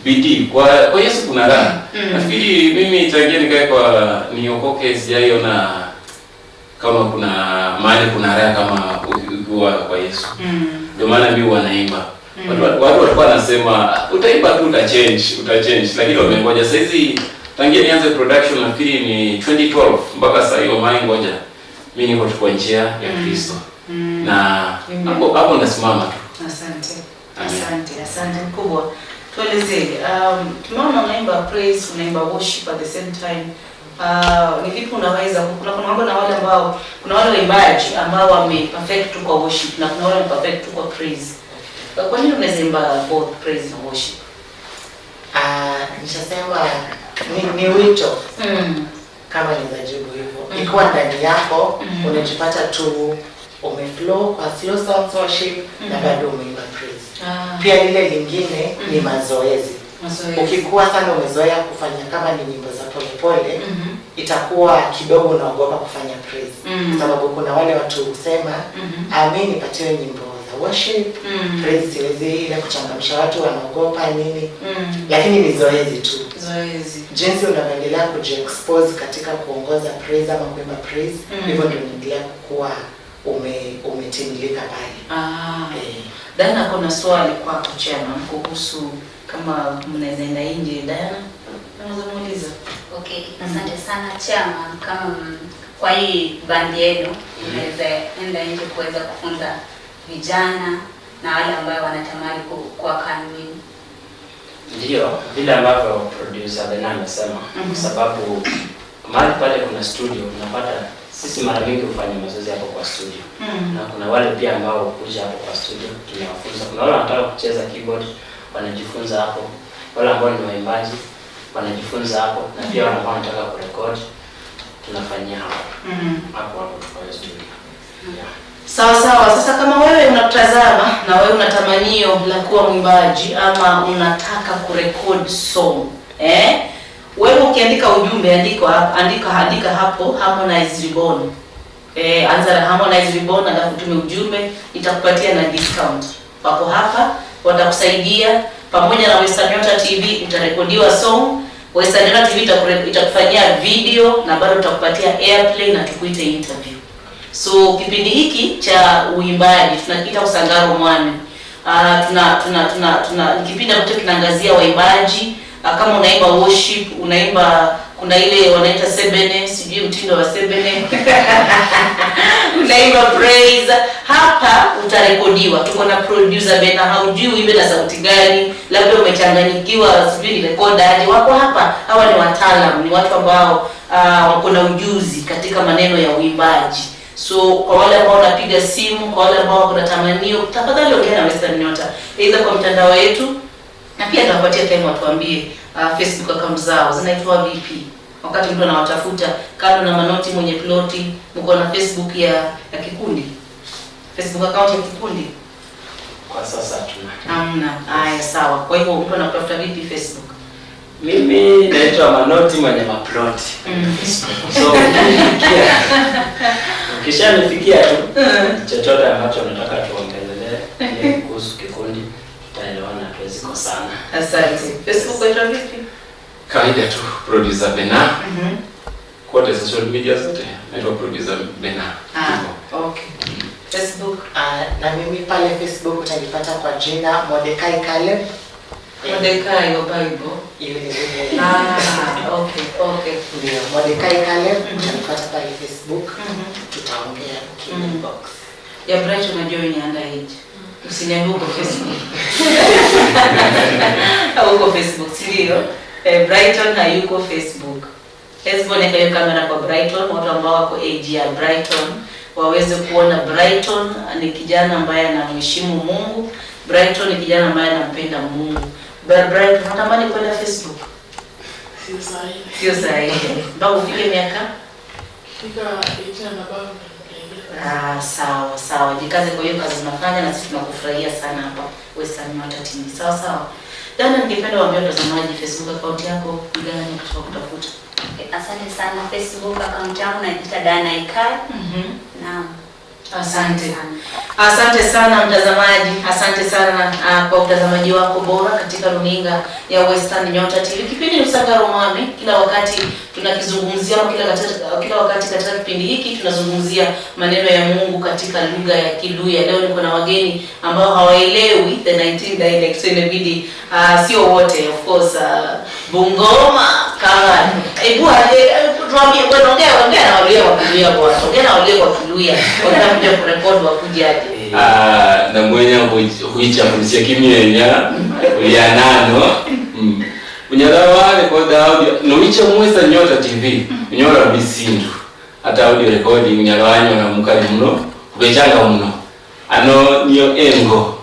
bidii. Kwa Yesu kuna raha. Nafikiri mimi tangia nikae kwa niokoke sijaiona kama kuna mahali kuna raha kama ukiwa kwa Yesu. Ndio maana mimi wanaimba. Watu walikuwa wanasema utaimba tu utachange, lakini wamengoja sasa hizi tangia nianze production nafikiri ni 2012 mpaka sasa hiyo ngoja. Mimi niko kwa njia ya Kristo. Na hapo ndasimama tu. Asante mkubwa. Tuelezee, tunaona unaimba praise, unaimba worship at the same time. Ni vipi unaweza kuna mambo na wale ambao kuna wale waimbaji ambao wameperfect tu kwa worship na kuna wale wameperfect tu kwa praise. Kwa nini unaweza imba both praise na worship? Nishasema ni wito. Kama nizajibu hivyo. Ikiwa ndani yako unajipata tu umeflow kwa slow songs worship na bado umeimba praise. Pia ile lingine ni mazoezi. Ukikuwa sana umezoea kufanya kama ni nyimbo za polepole, itakuwa kidogo unaogopa kufanya praise. Kwa sababu kuna wale watu husema, mimi nipatiwe nyimbo za worship, praise siwezi, ile kuchangamsha watu wanaogopa nini. Lakini ni zoezi tu. Jinsi unavyoendelea kujiexpose katika kuongoza praise ama kuimba praise, hivyo ndio unaendelea kukua umetimilika pale. Diana, kuna swali kwako chairman kuhusu kama mnaweza enda nje. Diana, unaweza muuliza? Okay, asante sana chairman. Kama kwa hii bandi yenu inaweza enda nje kuweza kufunza vijana na wale ambao wanatamani kuwa kanuni. Ndio, vile ambavyo producer Bena amesema, kwa sababu mahali pale kuna studio, unapata sisi mara nyingi hufanya mazoezi hapo kwa studio. Na kuna wale pia ambao kuja hapo kwa studio tunawafunza. Kuna wale wanataka kucheza keyboard wanajifunza hapo. Wale ambao ni waimbaji wanajifunza hapo, na pia wale ambao wanataka kurekodi tunafanyia hapo. Hapo kwa studio. Sawa. Sasa kama wewe unatazama na wewe una tamanio la kuwa mwimbaji ama unataka kurekodi song, wewe ukiandika ujumbe andika hapo Harmonize Reborn. Anza Harmonize Reborn alafu tume ujumbe, itakupatia na discount. Hapo hapa watakusaidia pamoja na Western Nyota TV, utarekodiwa song. Western Nyota TV itakufanyia video na bado tutakupatia airplay na tukuite interview. So kipindi hiki cha uimbaji tunakiita Khusangalile Omwami. Tuna kipindi ambacho tunaangazia waimbaji. Kama unaimba worship, unaimba kuna ile wanaita sebene, sijui mtindo wa sebene. Unaimba praise, hapa utarekodiwa. Tuko na producer Bena, haujui uimbe na sauti gani, labda umechanganyikiwa, sijui ni recorder, wako hapa. Hawa ni wataalamu, ni watu ambao wako na ujuzi katika maneno ya uimbaji. So kwa wale ambao wanapiga simu, kwa wale ambao wako na tamanio, tafadhali ongea na Western Nyota aidha kwa mtandao wetu, na pia tutapatia time watuambie Facebook account zao zinaitwa vipi. Wakati mtu anawatafuta kando na Manoti mwenye ploti, mko na Facebook ya kikundi. Facebook account ya kikundi kwa sasa tuna. Hamna. Haya, sawa. Kwa hivyo mtu anakutafuta vipi Facebook? Mimi naitwa Manoti mwenye maploti. So ukishanifikia tu chochote ambacho unataka tuongelee kuhusu kikundi tutaelewana, tuwezi kosana. Asante. Facebook inaitwa vipi? Kawaida tu producer Bena. Kwa social media zote naitwa producer Bena. Okay. Facebook na mimi pale Facebook utanipata kwa jina Mordekai Caleb. Mordekai wa Bible. Okay. Ndio, Mordekai Caleb utanipata pale Facebook. Tutaongea inbox. Ya Bright unajoin underage. Usiniambie uko Facebook. Uko Facebook, sio? Brighton hayuko Facebook. Facebook ni kwenye kamera kwa Brighton, watu ambao wako age ya Brighton waweze kuona Brighton ni kijana ambaye anamheshimu Mungu. Brighton ni kijana ambaye anampenda Mungu. Brighton unatamani kwenda Facebook? Sio sahihi. Mpaka ufike miaka? Fika 18 na bado. Sawa. Jikaze kwa hiyo kazi unafanya na sisi tunakufurahia sana hapa Western Nyota TV. Sawa. Dana, ningependa waambie watazamaji Facebook account yako gani kwa kutafuta. Asante sana. Facebook account yangu naita Dana Ikai. Naam. Asante sana mtazamaji, asante sana kwa utazamaji wako bora katika runinga ya Western Nyota TV. Kipindi ni Khusangalile Omwami, kila wakati tunakizungumzia, kila wakati katika kipindi hiki tunazungumzia maneno ya Mungu katika lugha ya Kiluhya. Leo niko na wageni ambao hawaelewi the 19 dialects, so inabidi sio wote of course, Bungoma kama tuambie bwana, ongea na wale wa Kiluhya bwana, ongea na wale wa Kiluhya wanakuja kurekodi wakujaje. Na mwenye huicha polisi kimyenya ulianano unyala wale kwa audio no icha Western Nyota TV unyora bisindu hata audio recording unyala wanyo na mukali muno kubechanga muno ano niyo engo.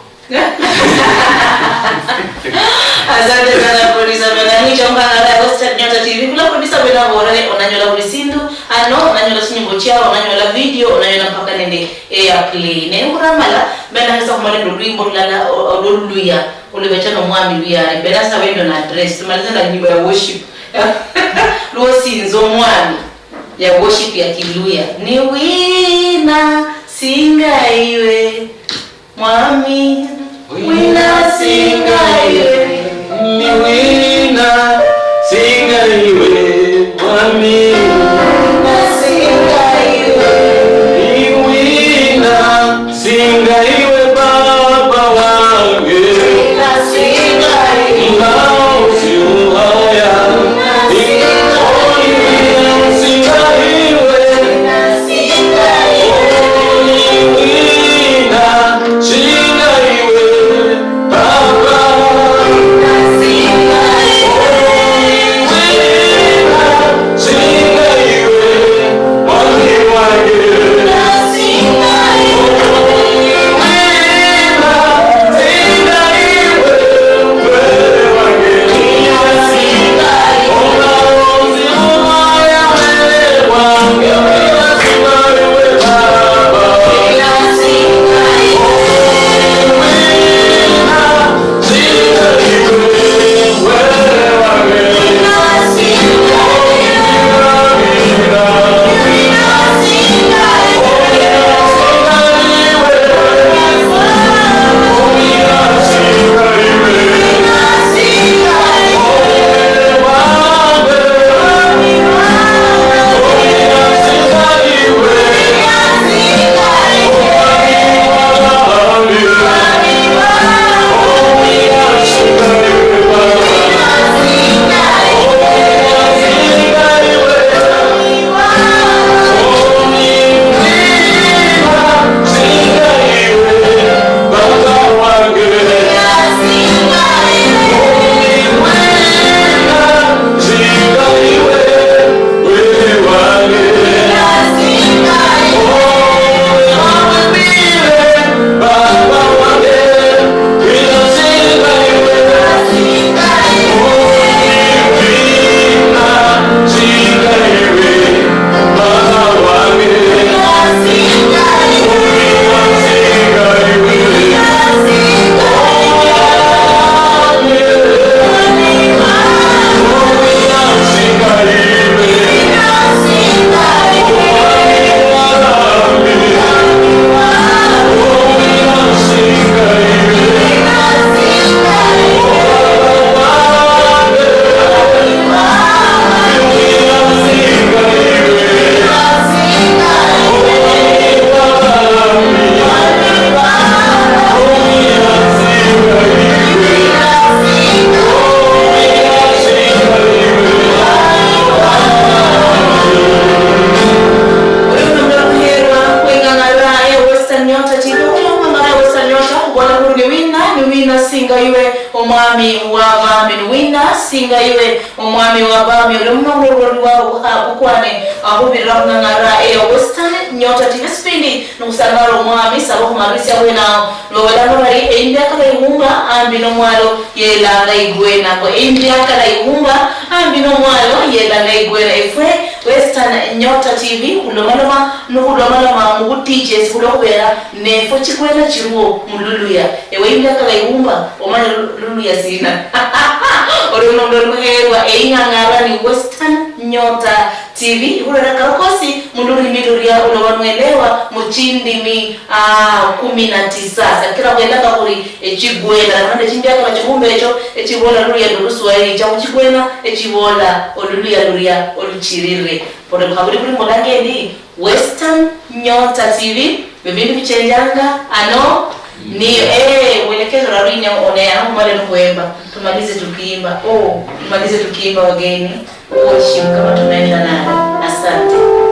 Asante sana producer Benani Khusangalile Western Nyota TV. Kula producer Benani borale onanyola kulisindu ano onanyola sinyimbo chao onanyola video onanyola mpaka nende airplay ne uramala bena hasa kumale ndurimo lala Luhya ulibechana Omwami Luhya bena sa wendo na address tumaliza na nyimbo ya worship Luhya Omwami ya worship ya Kiluhya ni wina singa iwe Mwami wina singa iwe ni wina singa iwe Mwami singa iwe baba wangu singa Omwami w'abami wina singa iwe Omwami w'abami ule mnongorori wao ukwane ahubira ngangara Western Nyota TV spindi Khusangalile Omwami sabo kumarisia wena lowela nori india kala ihumba ambino mwalo yelanga igwena kwa india kala ihumba ambino mwalo yelanga igwena ifwe Western Nyota TV ulomaloma nukulomaloma mukutije sikulokubera nefo chikwena chiruo mululuya ewe india kala ihumba omanya Luhya sina. Oluno ndoluherwa eingangara ni Western Nyota TV. TV hurera kakosi munduri miduria unawanwelewa muchindimi 19 kila kwenda kuri echigwena kandi chimbya kama chibumbe echo echibola Luhya nduruswahili cha uchigwena echibola Luhya oluchirire pole mkaburi kuri mulangeni Western Nyota TV bibindi bichenjanga ano ni mwelekezo la Luhya onea mwale nukuemba tumalize tukiimba wageni worship kama tunaenda nayo. Asante.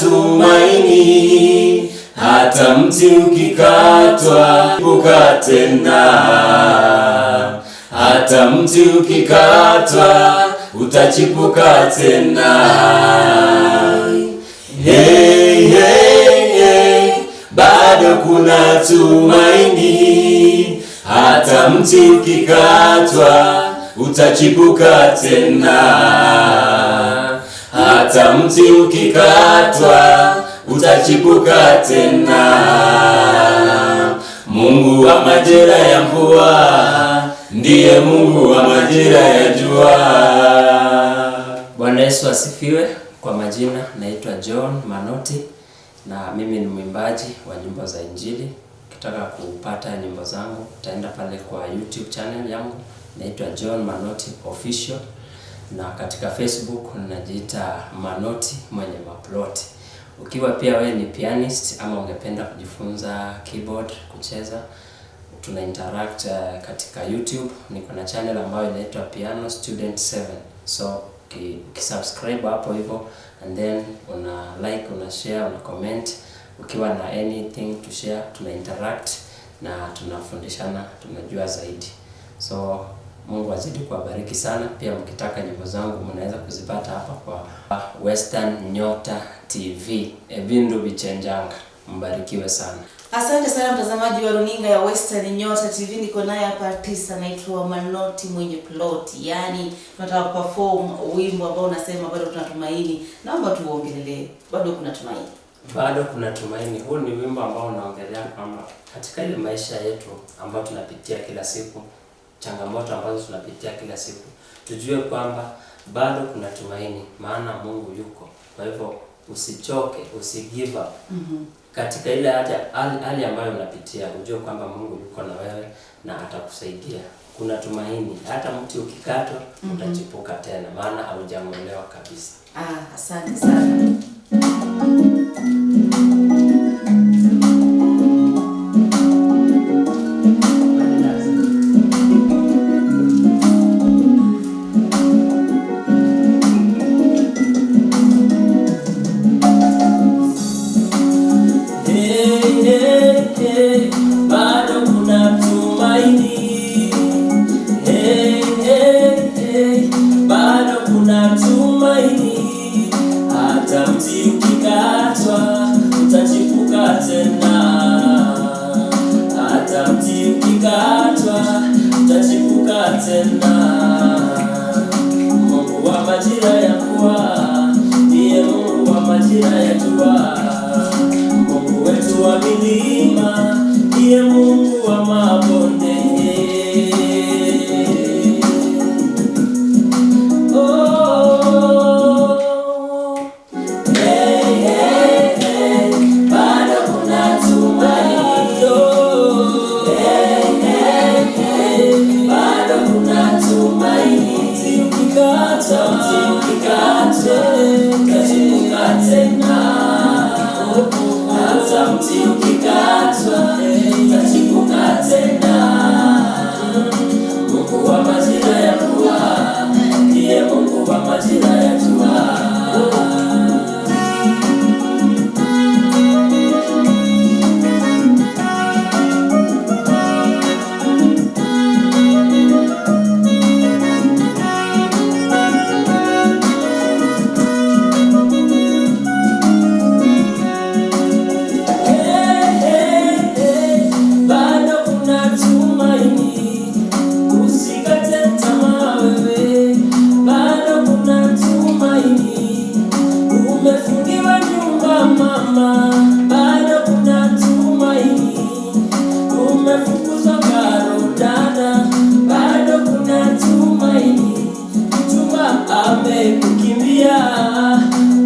tumaini, hata mti ukikatwa chipuka tena, hata mti ukikatwa utachipuka tena. Hey, hey, hey, bado kuna tumaini, hata mti ukikatwa utachipuka tena, hata mti ukikatwa utachipuka tena. Mungu wa majira ya mvua ndiye Mungu wa majira ya jua. Bwana Yesu asifiwe. Kwa majina naitwa John Manoti na mimi ni mwimbaji wa nyimbo za Injili. Ukitaka kupata nyimbo zangu utaenda pale kwa YouTube channel yangu, naitwa John Manoti Official, na katika Facebook najiita Manoti mwenye maploti. Ukiwa pia wewe ni pianist ama ungependa kujifunza keyboard, kucheza, tuna interact katika YouTube. Niko na channel ambayo inaitwa Piano Student 7. So ukisubscribe hapo hivyo and then una like, una share, una comment, ukiwa na anything to share, tuna interact na tunafundishana, tunajua zaidi. So Mungu azidi kuwabariki sana. Pia mkitaka nyimbo zangu mnaweza kuzipata hapa kwa Western Nyota TV. Ebindu bichenjanga. Mbarikiwe sana. Asante sana mtazamaji wa runinga ya Western Nyota TV. Niko naye hapa artista anaitwa Manoti mwenye ploti. Yaani tunataka perform wimbo ambao unasema bado tunatumaini. Naomba tuongelee bado kuna tumaini. Bado kuna tumaini. Huu ni wimbo ambao unaongelea kwamba katika ile maisha yetu ambayo tunapitia kila siku, changamoto ambazo tunapitia kila siku, tujue kwamba bado kuna tumaini, maana Mungu yuko. Kwa hivyo usichoke, usigive up. Katika ile hali ambayo unapitia, ujue kwamba Mungu yuko na wewe na atakusaidia. Kuna tumaini. Hata mti ukikatwa utachipuka tena, maana haujang'olewa kabisa. Asante sana. Bado kuna tumaini. Bado kuna tumaini. Hata mti ukikatwa utachipuka tena. Hata mti ukikatwa utachipuka tena. Mungu wa majira ya mvua ndiye Mungu wa majira ya jua. Mungu wetu wa milima ndiye Mungu wa mabonde. Bado kuna tumaini. Bado kuna tumaini. Mti ukikatwa utachipuka tena. Hata mti ukikatwa utachipuka tena. Mungu wa majira ya mvua ndiye Mungu wa majira ya jua. Umefungiwa nyumba mama, bado kuna tumaini. Umefukuzwa karo dada, bado kuna tumaini. Mchumba amekukimbia,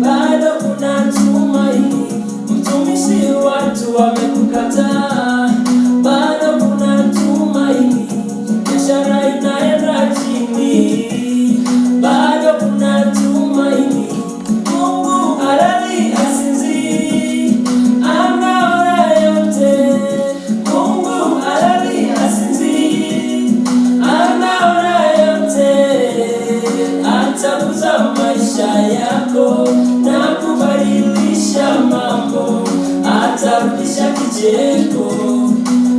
bado kuna tumaini. Mtumishi watu wamekukataa, bado kuna tumaini. Biashara inaenda chini, bado kuna tumaini. Mungu halali asinzi, anaona yote. Mungu halali asinzi, anaona yote. Atakuza maisha yako na kubadilisha mambo. Atarudisha kicheko,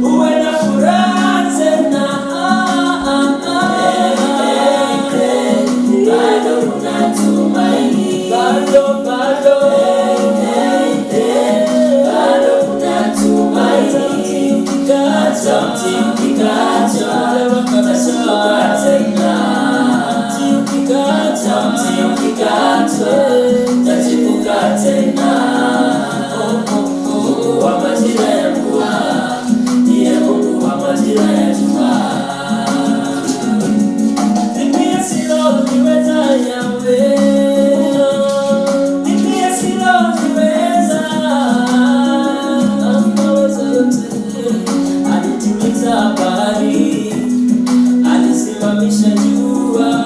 uwe na furaha tena. Bado kuna tumaini. Bado kuna tumaini. Hata mti ukikatwa utachipuka tena. Hata mti ukikatwa utachipuka tena. Mungu wa majira ya mvua ndiye Mungu wa majira ya jua. Mimi siloweza yawe, mimi siloweza. Anaweza yote. Alitimiza habari, alisimamisha jua,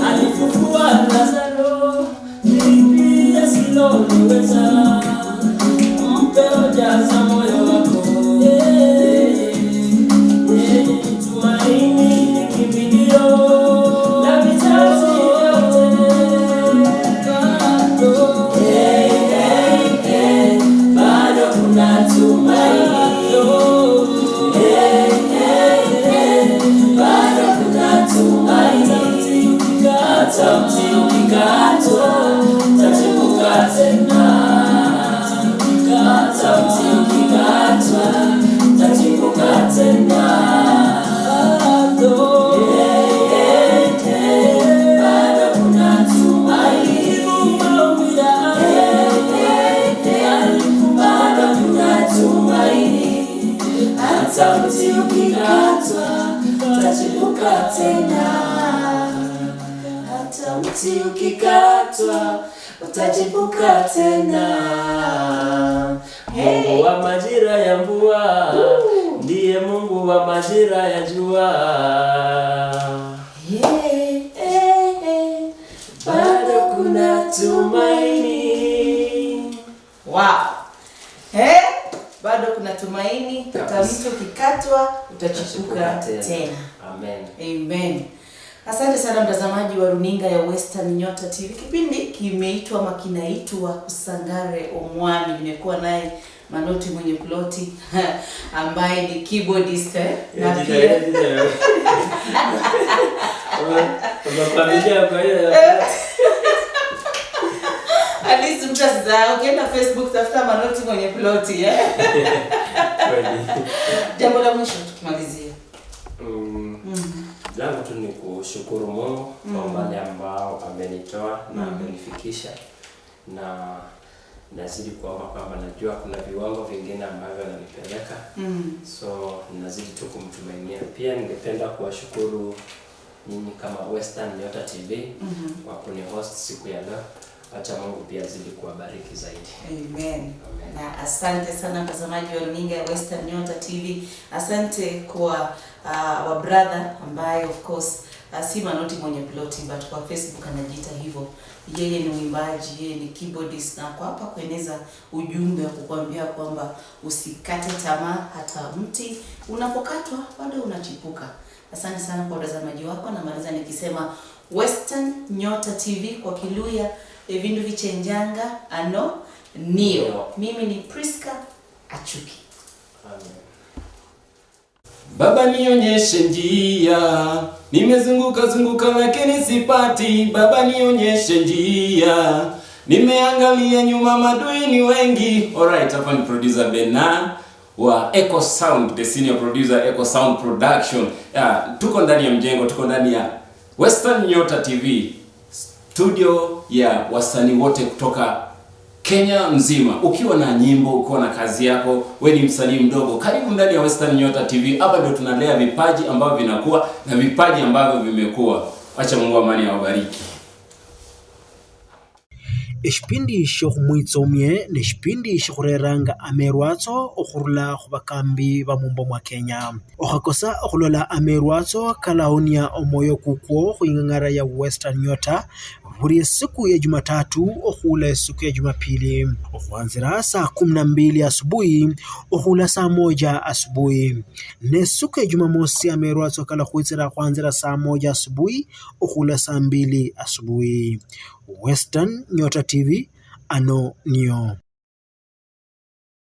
alifufua Lazaro. Mimi siloweza. Mpe ujaza moyo wako. Tumaini ni kimbilio la vizazi vyote. Bado kuna tumaini. Bado kuna tumaini. Hata mti ukikatwa utachipuka tena. Hata hata mti ukikatwa utachipuka tena, hata mti ukikatwa utachipuka tena. Mungu wa majira ya mvua ndiye Mungu wa majira ya jua. Bado kuna tumaini. Wow. Bado kuna tumaini, hata mti ukikatwa utachipuka tena. Amen. Amen. Asante sana mtazamaji wa runinga ya Western Nyota TV. Kipindi kimeitwa makinaitwa Khusangalile Omwami. Nimekuwa naye Manoti mwenye ploti ambaye ni keyboardist na pia Alice mtaza ukienda Facebook tafuta Manoti mwenye ploti Jambo la mwisho tukimalizia. Langu tu ni kushukuru Mungu kwa wale ambao amenitoa na amenifikisha, na nazidi kuomba kwamba najua kuna viwango vingine ambavyo ananipeleka. So nazidi tu kumtumainia. Pia ningependa kuwashukuru nyinyi kama Western Nyota TV kwa kunihost siku ya leo. Acha Mungu pia azidi kuwabariki zaidi. Amen. Na asante sana mtazamaji wa runinga ya Western Nyota TV. Asante kwa wa brother ambaye of course si Manoti mwenye ploti but kwa Facebook anajiita hivyo. Yeye ni mwimbaji, yeye ni keyboardist, na kwa hapa kueneza ujumbe wa kukuambia kwamba usikate tamaa, hata mti unapokatwa bado unachipuka. Asante sana kwa watazamaji wako, na maliza nikisema Western Nyota TV kwa Kiluhya evindu vichenjanga ano nio. Mimi ni Priska Achuki. Amen. Baba nionyeshe njia, nimezunguka lakini sipati. Baba nionyeshe njia, nimeangalia nyuma madui ni wengi. Alright, hapa ni producer Bena wa Echo Sound, the senior producer Echo Sound Production. Tuko ndani ya mjengo, tuko ndani ya Western Nyota TV, studio ya wasanii wote kutoka Kenya mzima. Ukiwa na nyimbo, ukiwa na kazi yako, wewe ni msanii mdogo, karibu ndani ya Western Nyota TV. Hapa ndio tunalea vipaji ambavyo vinakuwa na vipaji ambavyo vimekuwa. Acha Mungu amani awabariki. Ekipindi shokhumwitsomye neshipindi shokhureranga amerwatso okhurula khubakambi bamumbo mwa Kenya. Okhakosa okhulola amerwatso kalaonia omoyo kukwo khuying'ang'ara ya Western Nyota buri siku ya Jumatatu okhula siku ya Jumapili, okhuanzira saa 12 asubuhi okhula saa 1 asubuhi, ne siku ya Jumamosi amerwatso kala khuitsira khuanzira saa 1 asubuhi okhula saa 2 asubuhi. Western Nyota TV ano nio.